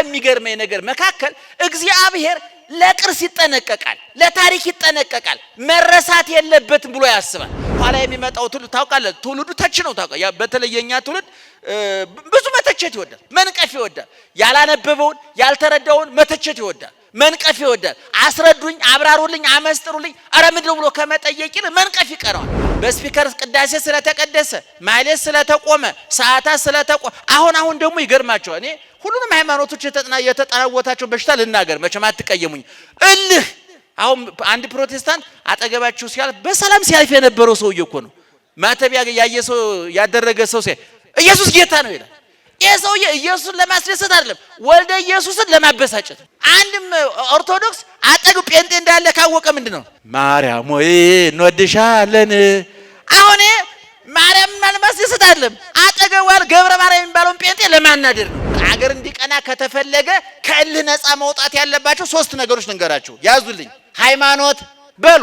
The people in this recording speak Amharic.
ከሚገርመኝ ነገር መካከል እግዚአብሔር ለቅርስ ይጠነቀቃል፣ ለታሪክ ይጠነቀቃል፣ መረሳት የለበትም ብሎ ያስባል። ኋላ የሚመጣው ትውልድ ታውቃለህ፣ ትውልዱ ተች ነው ታውቃለህ። በተለየኛ ትውልድ ብዙ መተቸት ይወዳል፣ መንቀፍ ይወዳል። ያላነበበውን ያልተረዳውን መተቸት ይወዳል፣ መንቀፍ ይወዳል። አስረዱኝ፣ አብራሩልኝ፣ አመስጥሩልኝ አረ ምንድነው ብሎ ከመጠየቅ ይልቅ መንቀፍ ይቀራል። በስፒከር ቅዳሴ ስለተቀደሰ ማህሌት ስለተቆመ ሰዓታት ስለተቆመ አሁን ደግሞ ይገርማቸዋል። እኔ ሁሉንም ሃይማኖቶች የተጠናወታቸው በሽታ ልናገር መቼም አትቀየሙኝ። እልህ አሁን አንድ ፕሮቴስታንት አጠገባችሁ ሲያልፍ በሰላም ሲያልፍ የነበረው ሰውዬ እኮ ነው ማተብ ያየ ሰው ያደረገ ሰው ኢየሱስ ጌታ ነው ይላል። ይሄ ሰውዬ ኢየሱስን ለማስደሰት አይደለም ወልደ ኢየሱስን ለማበሳጨት። አንድም ኦርቶዶክስ አጠገቡ ጴንጤ እንዳለ ካወቀ ምንድነው ማርያም ወይ እንወድሻለን። አሁን ማርያምን ለማስደሰት አይደለም አጠገቡ ገብረ ማርያም የሚባለውን ጴንጤ ለማናደር ነው። አገር እንዲቀና ከተፈለገ ከእልህ ነፃ መውጣት ያለባቸው 3 ነገሮች ልንገራችሁ፣ ያዙልኝ። ሃይማኖት በሉ